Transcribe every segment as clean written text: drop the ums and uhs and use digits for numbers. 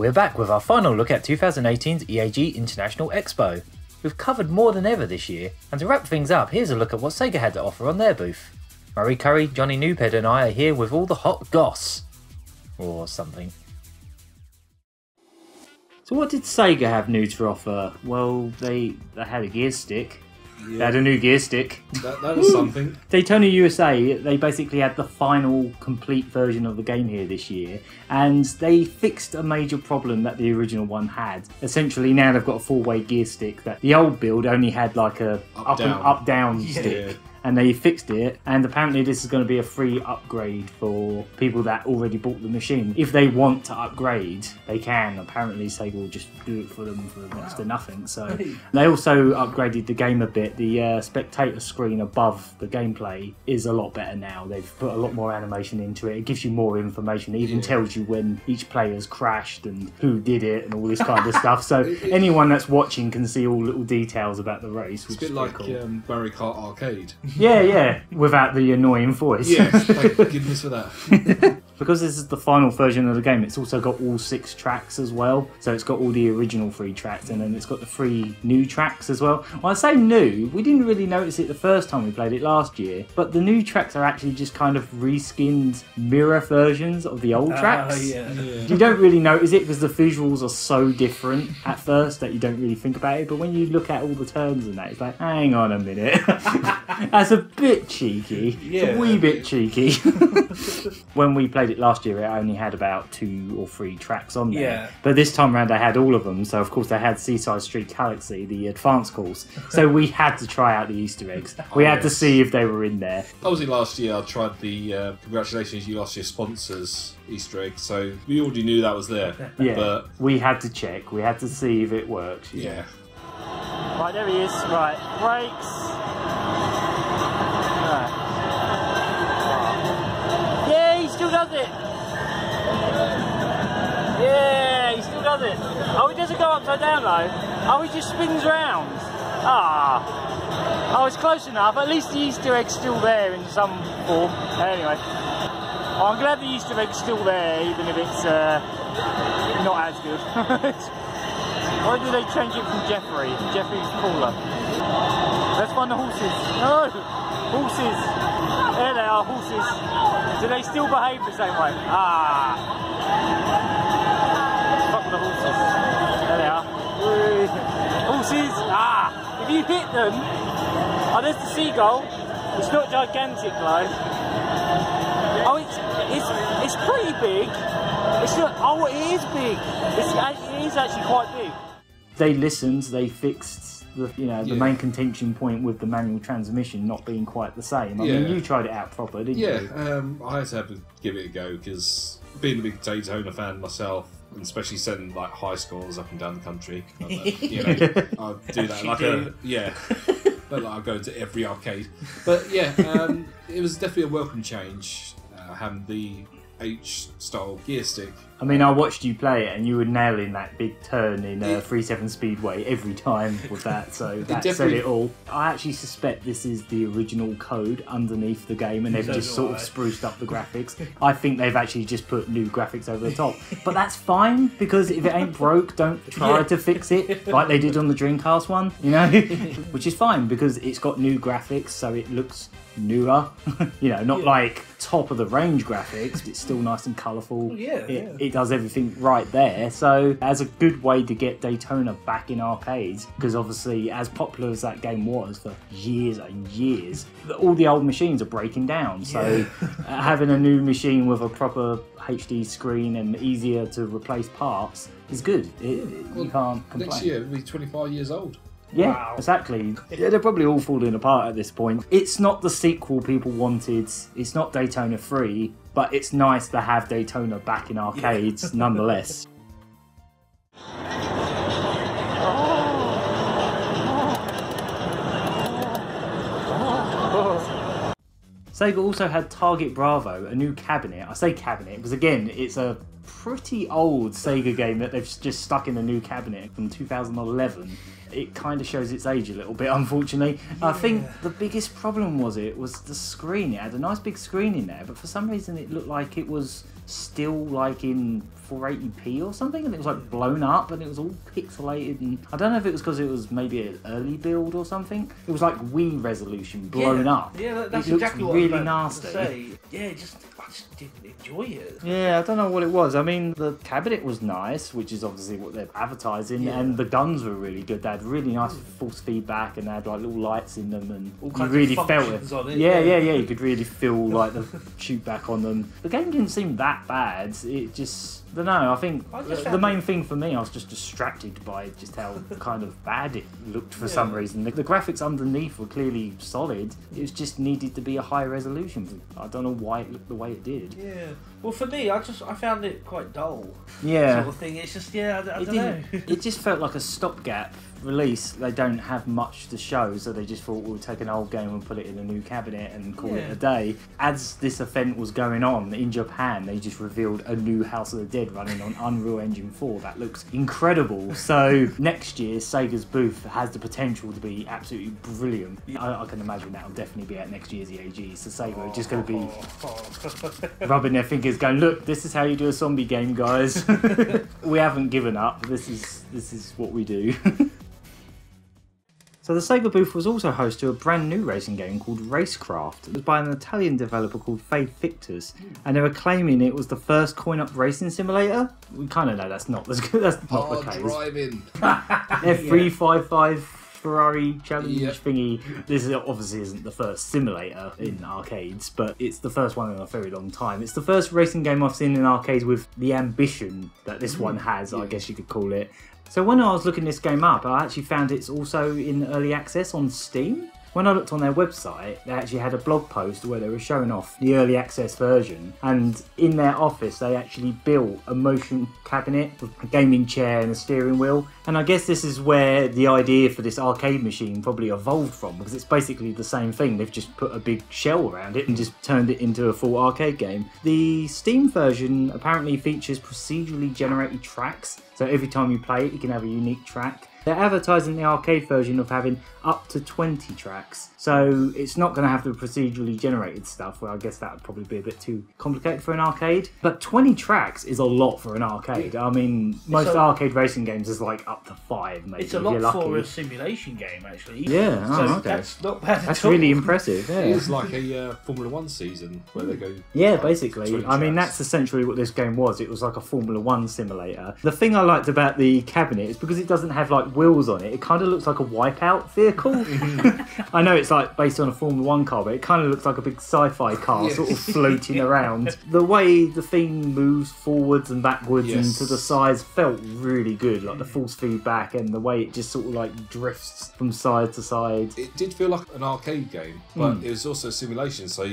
We're back with our final look at 2018's EAG International Expo. We've covered more than ever this year, and to wrap things up, here's a look at what Sega had to offer on their booth. Murry Curry, Johnny Noobhead and I are here with all the hot goss. Or something. So what did Sega have new to offer? Well, they had a gear stick. Yeah. They had a new gear stick. That was something. Daytona USA, they basically had the final complete version of the game here this year, and they fixed a major problem that the original one had. Essentially now they've got a four-way gear stick that the old build only had like a up-down stick. And they fixed it, and apparently this is going to be a free upgrade for people that already bought the machine. If they want to upgrade, they can. Apparently Sega will just do it for them for next to nothing. So they also upgraded the game a bit. The spectator screen above the gameplay is a lot better now. They've put a lot more animation into it. It gives you more information. It even tells you when each player's crashed and who did it and all this kind of stuff. So anyone that's watching can see all little details about the race. It's a bit like cool. Murry Curry Arcade. Yeah, without the annoying voice. Yeah, thank goodness for that. Because this is the final version of the game, it's also got all 6 tracks as well. So it's got all the original 3 tracks, and then it's got the 3 new tracks as well. When I say new, we didn't really notice it the first time we played it last year, but the new tracks are actually just kind of reskinned mirror versions of the old tracks. You don't really notice it because the visuals are so different at first that you don't really think about it, but when you look at all the turns and that, it's like, hang on a minute. That's a bit cheeky. It's a wee bit cheeky. When we played it last year, it only had about 2 or 3 tracks on there. But this time around, they had all of them. So, of course, they had Seaside Street Galaxy, the advanced course. So we had to try out the Easter eggs. We had to see if they were in there. Obviously, last year, I tried the congratulations, you lost your sponsors Easter egg. So we already knew that was there. Yeah, but we had to check. We had to see if it works. Yeah. Right, there he is. Right, brakes. Yeah, he still does it. Yeah, he still does it. Oh, he doesn't go upside down though. Oh, he just spins round. Ah. Oh, it's close enough. At least the Easter egg's still there in some form. Anyway. Oh, I'm glad the Easter egg's still there, even if it's not as good. Why do they change it from Jeffrey? Jeffrey's cooler. Let's find the horses. No! Horses! There they are, horses. Do they still behave the same way? Ah! Let's fuck with the horses. There they are. Horses! Ah! If you hit them... Oh, there's the seagull. It's not gigantic though. Oh, it's pretty big. It's not... Oh, it is big. It is actually quite big. They listened, they fixed the the main contention point with the manual transmission not being quite the same. I mean, you tried it out proper, didn't you? Yeah, I had to have to give it a go because being a big Daytona fan myself, and especially sending like high scores up and down the country, I do that like I go to every arcade. But it was definitely a welcome change having the H-style gear stick. I mean, I watched you play it and you were nailing that big turn in 3.7 Speedway every time with that, so that said it all. I actually suspect this is the original code underneath the game and they've just sort of spruced up the graphics. I think they've actually just put new graphics over the top. But that's fine, because if it ain't broke, don't try to fix it like they did on the Dreamcast one, Which is fine, because it's got new graphics, so it looks newer. Not like top of the range graphics, but it's still nice and colourful. It does everything right there, so as a good way to get Daytona back in arcades, because obviously as popular as that game was for years and years, all the old machines are breaking down, so having a new machine with a proper HD screen and easier to replace parts is good. You can't complain. Next year it'll be 25 years old. Yeah, exactly. They're probably all falling apart at this point. It's not the sequel people wanted. It's not Daytona 3, but it's nice to have Daytona back in arcades nonetheless. Sega also had Target Bravo, a new cabinet. I say cabinet because again, it's a pretty old Sega game that they've just stuck in a new cabinet from 2011. It kind of shows its age a little bit, unfortunately. Yeah. I think the biggest problem was the screen. It had a nice big screen in there, but for some reason it looked like it was still like in 480p or something, and it was like blown up and it was all pixelated, and I don't know if it was because it was maybe an early build or something. It was like Wii resolution blown up. Yeah, that's it exactly what really I was about nasty. to say. Yeah, I just didn't enjoy it. Yeah, I don't know what it was. I mean, the cabinet was nice, which is obviously what they're advertising, and the guns were really good. They had really nice force feedback, and they had like little lights in them, and you really felt it. On it. Yeah, you could really feel like the shoot back on them. The game didn't seem that bad. It just, I don't know, I think the main thing for me, I was just distracted by just how kind of bad it looked for some reason. The graphics underneath were clearly solid. It just needed to be a high resolution. I don't know why it looked the way it did. Yeah. Well, for me, I found it quite dull. Yeah. Sort of thing. It's just, I don't know. It just felt like a stopgap release. They don't have much to show, so they just thought we'll take an old game and put it in a new cabinet and call it a day. As this event was going on in Japan, they just revealed a new House of the Dead running on Unreal Engine 4 that looks incredible. So next year, Sega's booth has the potential to be absolutely brilliant. I can imagine that'll definitely be at next year's EAG. So Sega are just going to be rubbing their fingers, going, "Look, this is how you do a zombie game, guys. We haven't given up. This is what we do." So the Sega booth was also host to a brand new racing game called Racecraft. It was by an Italian developer called Faith Victors, and they were claiming it was the first coin-op racing simulator. We kind of know that's not the case. Driving. F355 Ferrari challenge thingy. This obviously isn't the first simulator in arcades, but it's the first one in a very long time. It's the first racing game I've seen in arcades with the ambition that this one has, I guess you could call it. So when I was looking this game up, I actually found it's also in early access on Steam. When I looked on their website, they actually had a blog post where they were showing off the early access version, and in their office they actually built a motion cabinet with a gaming chair and a steering wheel. And I guess this is where the idea for this arcade machine probably evolved from, because it's basically the same thing. They've just put a big shell around it and just turned it into a full arcade game. The Steam version apparently features procedurally generated tracks, so every time you play it you can have a unique track. They're advertising the arcade version of having up to 20 tracks, so it's not going to have the procedurally generated stuff, where I guess that would probably be a bit too complicated for an arcade. But 20 tracks is a lot for an arcade. I mean, most arcade racing games is like up to 5, maybe. It's a lot for a simulation game, actually. Yeah, so okay. That's not bad at all. That's really impressive, yeah. It was like a Formula 1 season where they go... Yeah, basically. I mean, that's essentially what this game was. It was like a Formula 1 simulator. The thing I liked about the cabinet is because it doesn't have like wheels on it, it kind of looks like a Wipeout vehicle. I know it's like based on a Formula 1 car, but it kind of looks like a big sci-fi car sort of floating around. The way the thing moves forwards and backwards and to the sides felt really good, like the force feedback and the way it just sort of like drifts from side to side. It did feel like an arcade game, but it was also a simulation, so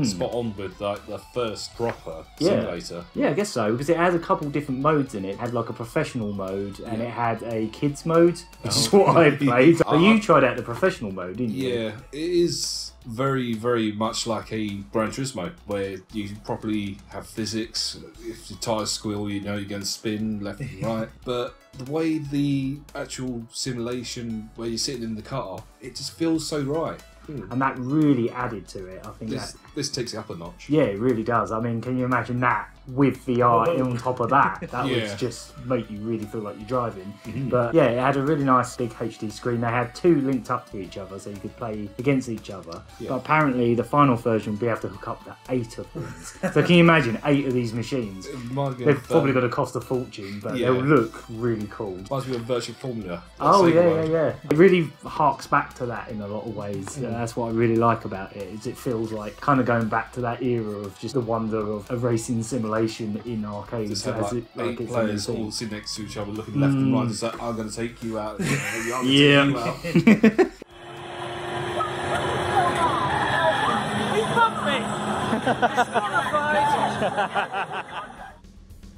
spot on with like the first proper simulator. Yeah, I guess so, because it had a couple different modes in it. It had like a professional mode and it had a kids mode, which is what I played. But you tried out the professional mode, didn't you? Yeah, it is very, very much like a Gran Turismo, where you properly have physics. If your tyres squeal, you know you're going to spin left and right. But the way the actual simulation, where you're sitting in the car, it just feels so right. And that really added to it. I think this takes it up a notch. Yeah, it really does. I mean, can you imagine that with VR on top of that? That would just make you really feel like you're driving. But yeah, it had a really nice big HD screen. They had 2 linked up to each other, so you could play against each other. But apparently the final version would be able to hook up to 8 of them. So can you imagine 8 of these machines? They've probably got to cost a fortune, but they'll look really cool. Reminds me of Virtual Formula. Oh yeah. It really harks back to that in a lot of ways. That's what I really like about it. Is it feels like kind of going back to that era of just the wonder of a racing simulation in arcades. Just have like 8 players all sitting next to each other, looking left and right, and say, "I'm going to take you out."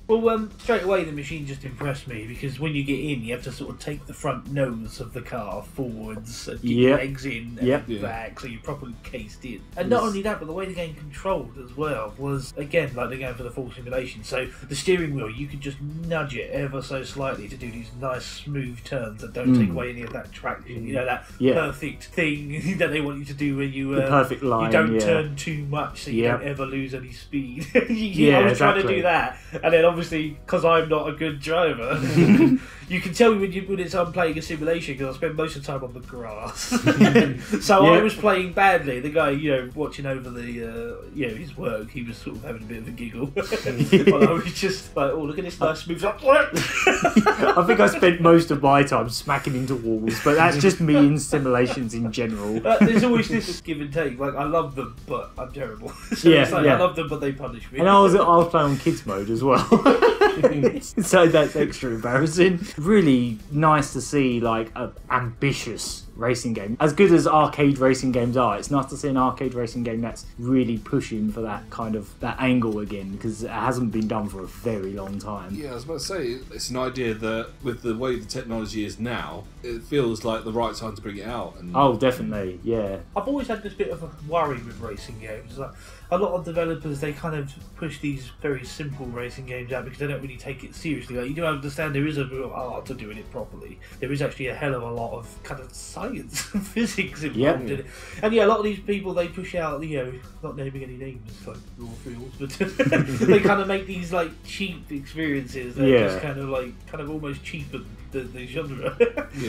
Well, straight away the machine just impressed me because when you get in, you have to sort of take the front nose of the car forwards and get your legs in and back, so you're properly cased in. And not only that, but the way the game controlled as well was, again, like they're going for the full simulation. So the steering wheel, you could just nudge it ever so slightly to do these nice smooth turns that don't take away any of that traction. You know, that perfect thing that they want you to do when you the perfect line, you don't turn too much so you don't ever lose any speed. I was trying to do that, and then obviously, because I'm not a good driver, you can tell when I'm playing a simulation because I spend most of the time on the grass. So I was playing badly. The guy, watching over the, his work, he was sort of having a bit of a giggle. But I was just like, oh, look at this nice smooth up. I think I spent most of my time smacking into walls, but that's just me in simulations in general. There's always this give and take. Like, I love them, but I'm terrible. So it's like, I love them, but they punish me. And I was playing on kids mode as well. So that's extra embarrassing. Really nice to see like an ambitious racing game. As good as arcade racing games are, it's nice to see an arcade racing game that's really pushing for that kind of that angle again, because it hasn't been done for a very long time. Yeah, I was about to say, it's an idea that with the way the technology is now, it feels like the right time to bring it out. And oh, definitely, yeah. I've always had this bit of a worry with racing games. Like, a lot of developers, they kind of push these very simple racing games out because they don't really take it seriously. Like, you do understand there is a real art to doing it properly. There is actually a hell of a lot of kind of science and physics involved in it. And yeah, a lot of these people, they push out, not naming any names like raw fields, but they kind of make these like cheap experiences that just kind of almost cheapen the genre.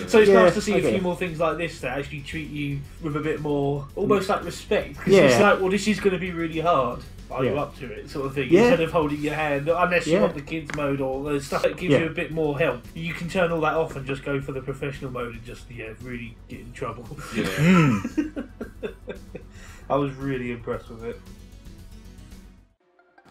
So it's nice to see a few more things like this that actually treat you with a bit more, almost like respect. Because it's like, well, this is going to be really hard. Are you up to it, sort of thing? Instead of holding your hand, unless you want the kids mode or stuff that gives you a bit more help, you can turn all that off and just go for the professional mode and just really get in trouble. I was really impressed with it.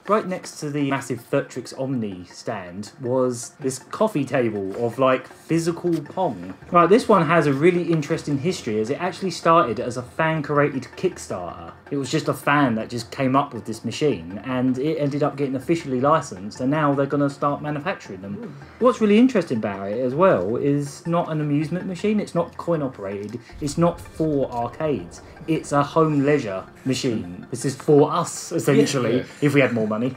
Right next to the massive Thurtrix Omni stand was this coffee table of like physical Pong. Right, this one has a really interesting history as it actually started as a fan-created Kickstarter. It was just a fan that just came up with this machine and it ended up getting officially licensed, and now they're going to start manufacturing them. What's really interesting about it as well is not an amusement machine, it's not coin operated, it's not for arcades. It's a home leisure machine. This is for us, essentially, if we had more money.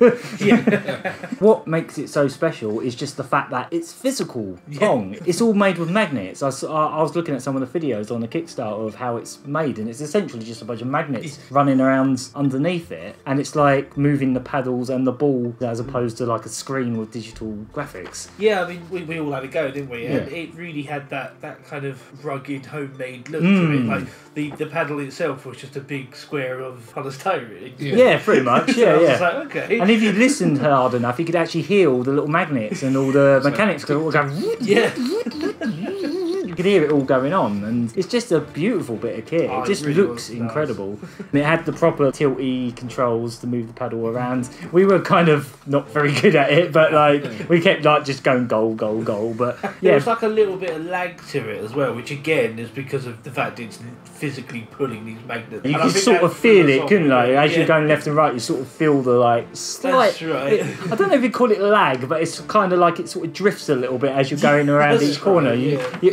What makes it so special is just the fact that it's physical Pong. It's all made with magnets. I was looking at some of the videos on the Kickstarter of how it's made, and it's essentially just a bunch of magnets running around underneath it, and it's like moving the paddles and the ball as opposed to like a screen with digital graphics. Yeah, I mean, we all had a go, didn't we? And it really had that kind of rugged, homemade look to it. Like the paddle itself was just a big square of polystyrene. Yeah, pretty much. So I was like, okay. And if you listened hard enough, you could actually hear all the little magnets and all the mechanics go. You could hear it all going on, and it's just a beautiful bit of kit. It just really looks incredible. And it had the proper tilty controls to move the paddle around. We were kind of not very good at it, but like we kept like just going goal. But there was like a little bit of lag to it as well, which again is because of the fact it's physically pulling these magnets. You could sort of feel it, couldn't you? As you're going left and right, you sort of feel the like slight. That's right. I don't know if you call it lag, but it's kind of like it sort of drifts a little bit as you're going around each corner.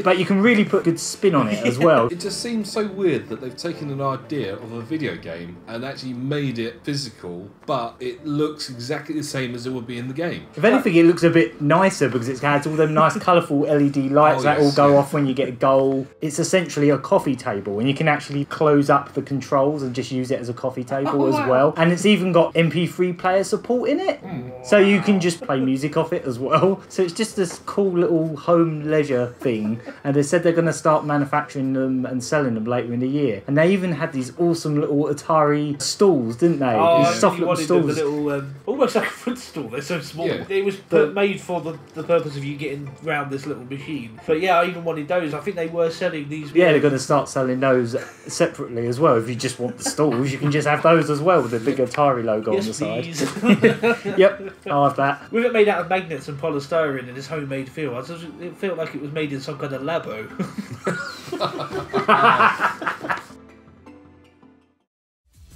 But you can really put good spin on it as well. It just seems so weird that they've taken an idea of a video game and actually made it physical, but it looks exactly the same as it would be in the game. If anything, it looks a bit nicer because it has all them nice colourful LED lights that all go off when you get a goal. It's essentially a coffee table, and you can actually close up the controls and just use it as a coffee table as well. And it's even got MP3 player support in it, so you can just play music off it as well. So it's just this cool little home leisure thing, and they said they're going to start manufacturing them and selling them later in the year. And they even had these awesome little Atari stools, didn't they? These soft little stools. Almost like a footstool, they're so small. Yeah. It was made for the purpose of you getting round this little machine. But yeah, I even wanted those. I think they were selling these. Yeah, they're going to start selling those separately as well. If you just want the stools, you can just have those as well with the big Atari logo on the side. Yep, I'll have that. With it made out of magnets and polystyrene in this homemade feel, it felt like it was made in some kind of labo.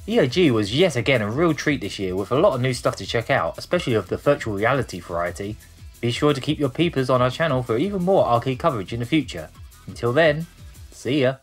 EAG was yet again a real treat this year with a lot of new stuff to check out, especially of the virtual reality variety. Be sure to keep your peepers on our channel for even more arcade coverage in the future. Until then, see ya!